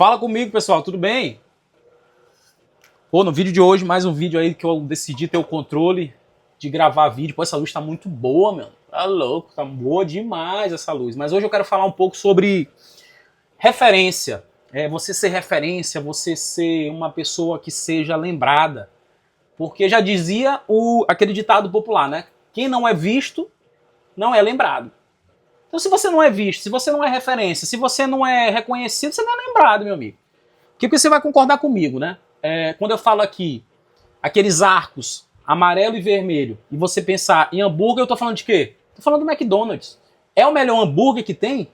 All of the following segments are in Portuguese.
Fala comigo, pessoal, tudo bem? Pô, no vídeo de hoje, mais um vídeo aí que eu decidi ter o controle de gravar vídeo. Pô, essa luz tá muito boa, meu. Tá louco, tá boa demais essa luz. Mas hoje eu quero falar um pouco sobre referência. Você ser referência, você ser uma pessoa que seja lembrada. Porque já dizia aquele ditado popular, né? Quem não é visto, não é lembrado. Então se você não é visto, se você não é referência, se você não é reconhecido, você não é lembrado, meu amigo. O que você vai concordar comigo, né? Quando eu falo aqui, aqueles arcos amarelo e vermelho, e você pensar em hambúrguer, eu tô falando de quê? Tô falando do McDonald's. É o melhor hambúrguer que tem?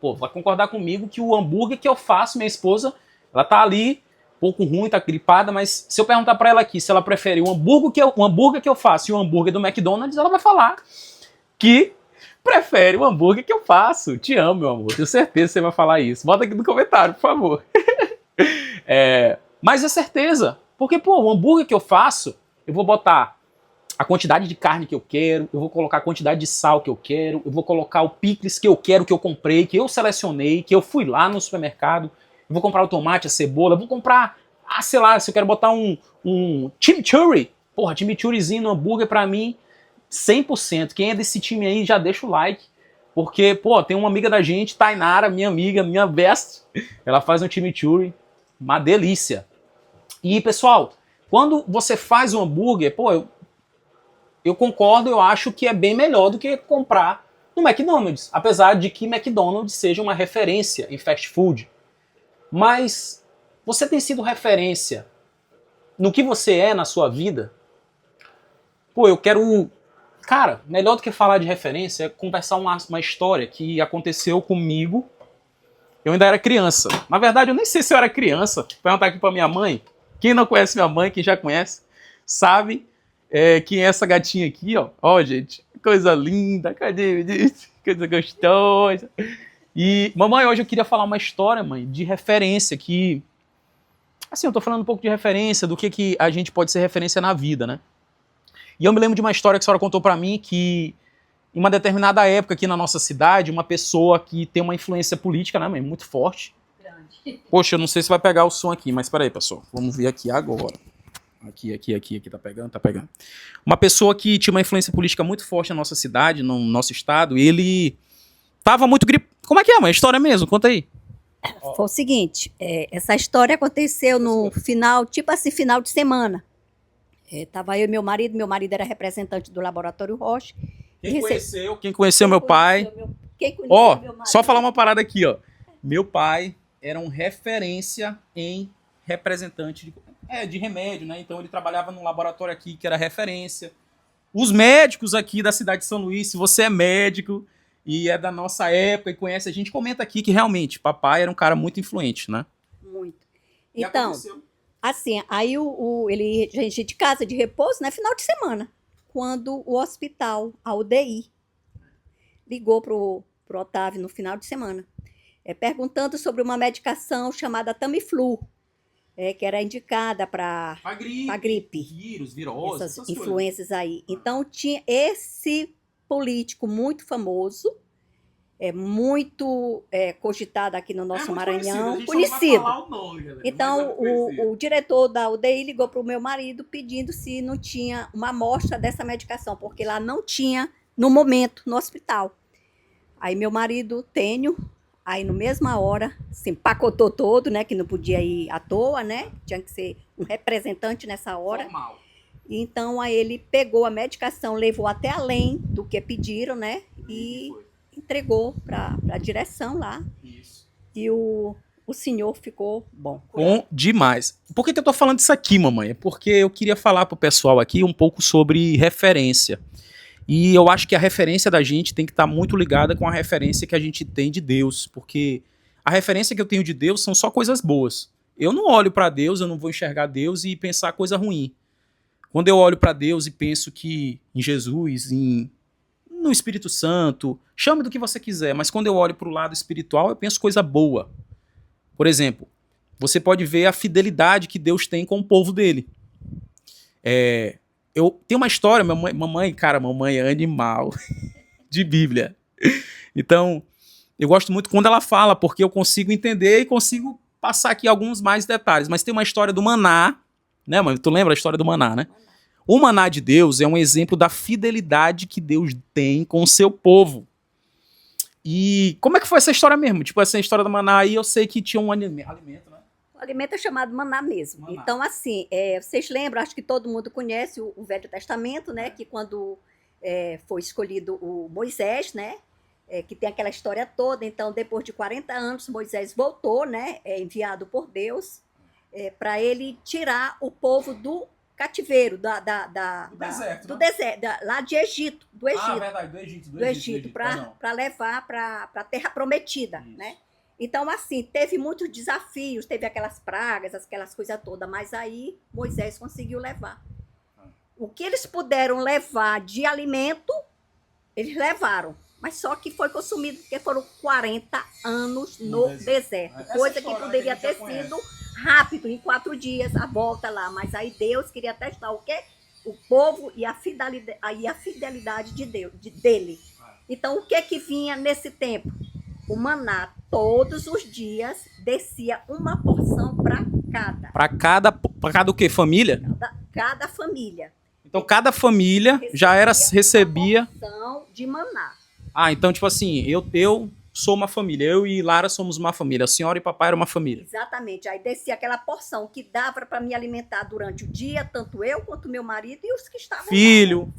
Pô, vai concordar comigo que o hambúrguer que eu faço, minha esposa, ela tá ali, um pouco ruim, tá gripada, mas se eu perguntar pra ela aqui se ela prefere o hambúrguer que eu faço e o hambúrguer do McDonald's, ela vai falar que prefere o hambúrguer que eu faço. Te amo, meu amor. Tenho certeza que você vai falar isso. Bota aqui no comentário, por favor. Mas é certeza. Porque, pô, o hambúrguer que eu faço, eu vou botar a quantidade de carne que eu quero, eu vou colocar a quantidade de sal que eu quero, eu vou colocar o picles que eu quero, que eu comprei, que eu selecionei, que eu fui lá no supermercado, eu vou comprar o tomate, a cebola, eu vou comprar, sei lá, se eu quero botar um chimichurri. Porra, chimichurrizinho no hambúrguer pra mim, 100%. Quem é desse time aí, já deixa o like. Porque, pô, tem uma amiga da gente, Tainara, minha amiga, minha best, ela faz um chimichurri, uma delícia. E, pessoal, quando você faz um hambúrguer, pô, eu concordo, eu acho que é bem melhor do que comprar no McDonald's. Apesar de que McDonald's seja uma referência em fast food. Mas você tem sido referência no que você é na sua vida? Pô, eu quero... Cara, melhor do que falar de referência é conversar uma história que aconteceu comigo. Eu ainda era criança. Na verdade, eu nem sei se eu era criança. Vou perguntar aqui pra minha mãe. Quem não conhece minha mãe, quem já conhece, sabe quem é essa gatinha aqui, ó. Ó, gente, coisa linda, cadê? Coisa gostosa. E, mamãe, hoje eu queria falar uma história, mãe, de referência que... Assim, eu tô falando um pouco de referência, do que a gente pode ser referência na vida, né? E eu me lembro de uma história que a senhora contou pra mim que, em uma determinada época aqui na nossa cidade, uma pessoa que tem uma influência política, né, mãe, muito forte. Poxa, eu não sei se vai pegar o som aqui, mas peraí, pessoal. Vamos ver aqui agora. Aqui, tá pegando, tá pegando. Uma pessoa que tinha uma influência política muito forte na nossa cidade, no nosso estado, e ele tava muito gripado. Como é que é, mãe? A história mesmo? Conta aí. Foi o seguinte, essa história aconteceu no final, tipo assim, final de semana. Tava eu e meu marido era representante do Laboratório Roche. Quem conheceu meu pai... Ó, só falar uma parada aqui, ó. Meu pai era um referência em representante de remédio, né? Então ele trabalhava num laboratório aqui que era referência. Os médicos aqui da cidade de São Luís, se você é médico e é da nossa época e conhece a gente, comenta aqui que realmente papai era um cara muito influente, né? Muito. Então, assim, aí ele, gente, de casa de repouso, né? Final de semana, quando o hospital, a UDI, ligou pro Otávio no final de semana. Perguntando sobre uma medicação chamada Tamiflu, que era indicada para gripe, vírus, virose, essas influências aí. Então, tinha esse político muito famoso, muito cogitado aqui no nosso Maranhão, conhecido. Então, o diretor da UDI ligou para o meu marido pedindo se não tinha uma amostra dessa medicação, porque lá não tinha, no momento, no hospital. Aí, meu marido, Tênio, aí, no mesma hora, se empacotou todo, né? Que não podia ir à toa, né? Tinha que ser um representante nessa hora. Formal. Então, aí ele pegou a medicação, levou até além do que pediram, né? E entregou para a direção lá. Isso. E o senhor ficou bom. Bom demais. Por que eu tô falando isso aqui, mamãe? É porque eu queria falar pro pessoal aqui um pouco sobre referência. E eu acho que a referência da gente tem que estar muito ligada com a referência que a gente tem de Deus, porque a referência que eu tenho de Deus são só coisas boas. Eu não olho para Deus, eu não vou enxergar Deus e pensar coisa ruim. Quando eu olho para Deus e penso que em Jesus, no Espírito Santo, chame do que você quiser, mas quando eu olho para o lado espiritual, eu penso coisa boa. Por exemplo, você pode ver a fidelidade que Deus tem com o povo dele. Eu tenho uma história, mamãe é animal de Bíblia. Então, eu gosto muito quando ela fala, porque eu consigo entender e consigo passar aqui alguns mais detalhes, mas tem uma história do maná, né, mãe? Tu lembra a história do maná, né? O maná de Deus é um exemplo da fidelidade que Deus tem com o seu povo. E como é que foi essa história mesmo? Tipo, essa história do maná aí, eu sei que tinha um alimento, né? O alimento é chamado maná mesmo. Maná. Então, assim, vocês lembram, acho que todo mundo conhece o Velho Testamento, né? Que quando foi escolhido o Moisés, né? Que tem aquela história toda. Então, depois de 40 anos, Moisés voltou, né? Enviado por Deus, para ele tirar o povo do cativeiro, do deserto, lá de Egito, do Egito. Ah, verdade, do Egito. Para levar para a Terra Prometida, Isso. né? Então, assim, teve muitos desafios, teve aquelas pragas, aquelas coisas todas, mas aí Moisés conseguiu levar. O que eles puderam levar de alimento, eles levaram. Mas só que foi consumido, porque foram 40 anos no deserto. Coisa que poderia ter sido rápido, em 4 dias, a volta lá. Mas aí Deus queria testar o quê? O povo e a fidelidade de Deus, dele. Então, o que vinha nesse tempo? O maná, todos os dias, descia uma porção para cada. Para cada o quê? Família? Cada família. Então, cada família recebia uma porção de maná. Ah, então, tipo assim, eu sou uma família, eu e Lara somos uma família, a senhora e papai eram uma família. Exatamente, aí descia aquela porção que dava para me alimentar durante o dia, tanto eu quanto meu marido e os que estavam filhos,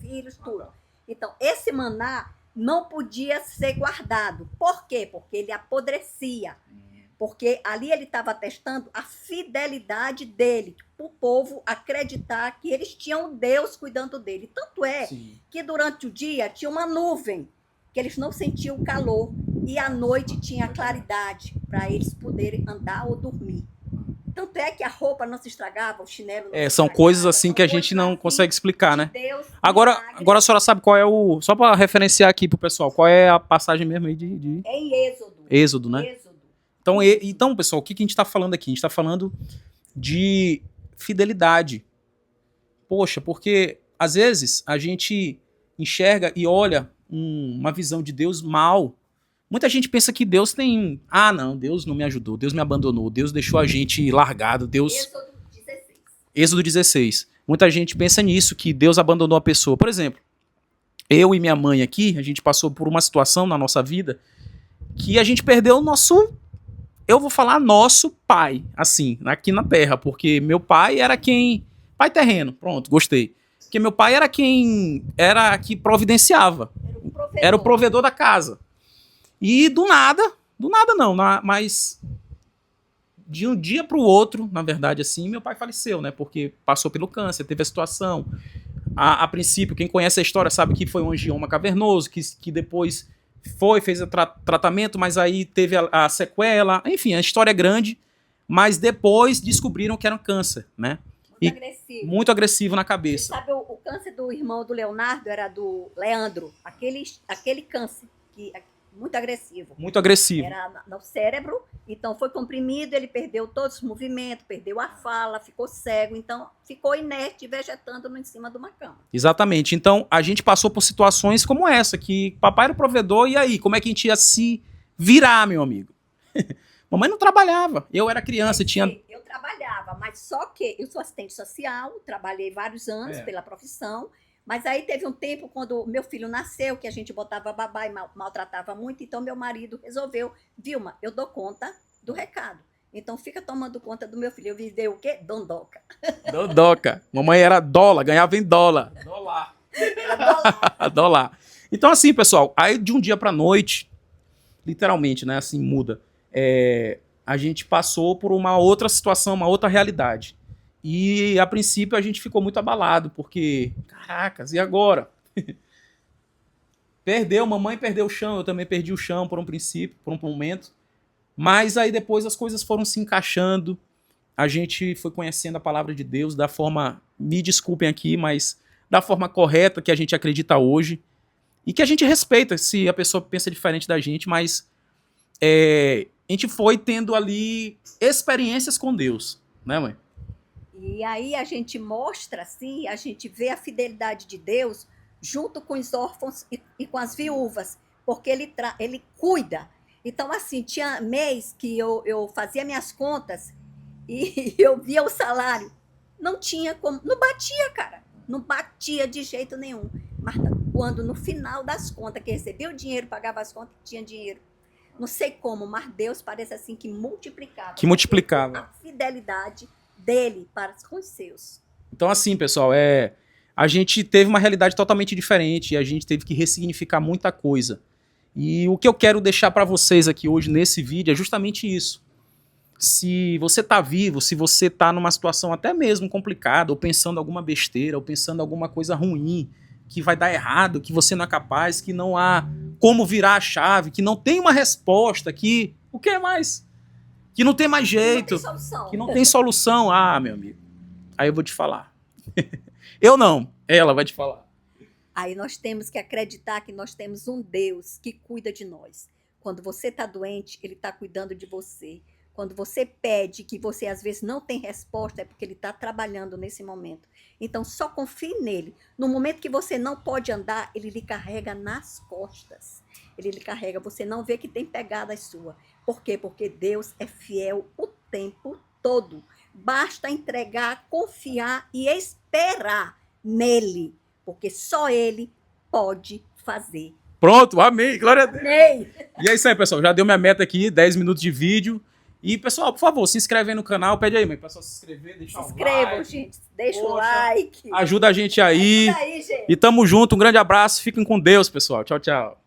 tudo. Então, esse maná não podia ser guardado. Por quê? Porque ele apodrecia. Porque ali ele estava testando a fidelidade dele, para o povo acreditar que eles tinham Deus cuidando dele. Tanto é que durante o dia tinha uma nuvem, que eles não sentiam calor, e à noite tinha claridade para eles poderem andar ou dormir. Tanto é que a roupa não se estragava, o chinelo não se são coisas assim que a gente não consegue explicar, né? Deus, agora a senhora sabe qual é o... Só para referenciar aqui pro pessoal, qual é a passagem mesmo aí de... É em Êxodo. Êxodo, né? Êxodo. Então, pessoal, o que a gente está falando aqui? A gente está falando de fidelidade. Poxa, porque às vezes a gente enxerga e olha uma visão de Deus mal. Muita gente pensa que Deus tem... Ah, não, Deus não me ajudou, Deus me abandonou, Deus deixou a gente largado, Deus... Êxodo 16. Êxodo 16. Muita gente pensa nisso, que Deus abandonou a pessoa. Por exemplo, eu e minha mãe aqui, a gente passou por uma situação na nossa vida que a gente perdeu o nosso... Eu vou falar nosso pai, assim, aqui na terra, porque meu pai era quem... Pai terreno, pronto, gostei. Porque meu pai era quem... Era que providenciava. Era o provedor da casa. E do nada não, mas de um dia para o outro, na verdade, assim, meu pai faleceu, né? Porque passou pelo câncer, teve a situação. A princípio, quem conhece a história sabe que foi um angioma cavernoso, que depois fez o tratamento, mas aí teve a sequela. Enfim, a história é grande, mas depois descobriram que era um câncer, né? Muito agressivo na cabeça. Você sabe, o câncer do irmão do Leonardo era do Leandro, aquele câncer muito agressivo. Muito agressivo. Era no cérebro, então foi comprimido, ele perdeu todos os movimentos, perdeu a fala, ficou cego, então ficou inerte, vegetando em cima de uma cama. Exatamente. Então, a gente passou por situações como essa, que papai era o provedor, e aí, como é que a gente ia se virar, meu amigo? Mamãe não trabalhava, eu era criança, Eu trabalhava, mas só que eu sou assistente social, trabalhei vários anos pela profissão, mas aí teve um tempo, quando meu filho nasceu, que a gente botava babá e maltratava muito, então meu marido resolveu, Vilma, eu dou conta do recado. Então fica tomando conta do meu filho. Eu virei o quê? Dondoca. Dondoca. Mamãe era dólar, ganhava em dólar. Dólar. Era dólar. Dólar. Então assim, pessoal, aí de um dia pra noite, literalmente, né, assim, muda. A gente passou por uma outra situação, uma outra realidade. E, a princípio, a gente ficou muito abalado, porque, caracas, e agora? Mamãe perdeu o chão, eu também perdi o chão por um princípio, por um momento. Mas aí depois as coisas foram se encaixando, a gente foi conhecendo a palavra de Deus da forma, me desculpem aqui, mas da forma correta que a gente acredita hoje. E que a gente respeita se a pessoa pensa diferente da gente, mas a gente foi tendo ali experiências com Deus, né, mãe? E aí a gente mostra, assim, a gente vê a fidelidade de Deus junto com os órfãos e com as viúvas, porque ele cuida. Então, assim, tinha mês que eu fazia minhas contas e eu via o salário. Não tinha como, não batia, cara. Não batia de jeito nenhum. Marta, quando no final das contas, que recebia o dinheiro, pagava as contas, tinha dinheiro. Não sei como, mas Deus parece assim que multiplicava. Que multiplicava. A fidelidade dele para com os seus. Então, assim, pessoal, a gente teve uma realidade totalmente diferente e a gente teve que ressignificar muita coisa. E o que eu quero deixar para vocês aqui hoje nesse vídeo é justamente isso. Se você tá vivo, se você tá numa situação até mesmo complicada, ou pensando alguma besteira, ou pensando alguma coisa ruim, que vai dar errado, que você não é capaz, que não há como virar a chave, que não tem uma resposta, que... O que mais? Que não tem mais jeito. Não tem solução. Que não tem solução. Ah, meu amigo. Aí eu vou te falar. Eu não. Ela vai te falar. Aí nós temos que acreditar que nós temos um Deus que cuida de nós. Quando você está doente, Ele está cuidando de você. Quando você pede que você às vezes não tem resposta, é porque Ele está trabalhando nesse momento. Então só confie nele. No momento que você não pode andar, Ele lhe carrega nas costas. Ele lhe carrega, você não vê que tem pegadas sua. Por quê? Porque Deus é fiel o tempo todo. Basta entregar, confiar e esperar nele. Porque só ele pode fazer. Pronto, amém, glória a Deus. Amém. E é isso aí, pessoal. Já deu minha meta aqui, 10 minutos de vídeo. E, pessoal, por favor, se inscreve aí no canal. Pede aí, mãe, pessoal, se inscrever, deixa Se inscrevam, gente. Deixa o like. Ajuda a gente aí. Ajuda aí, gente. E tamo junto. Um grande abraço. Fiquem com Deus, pessoal. Tchau, tchau.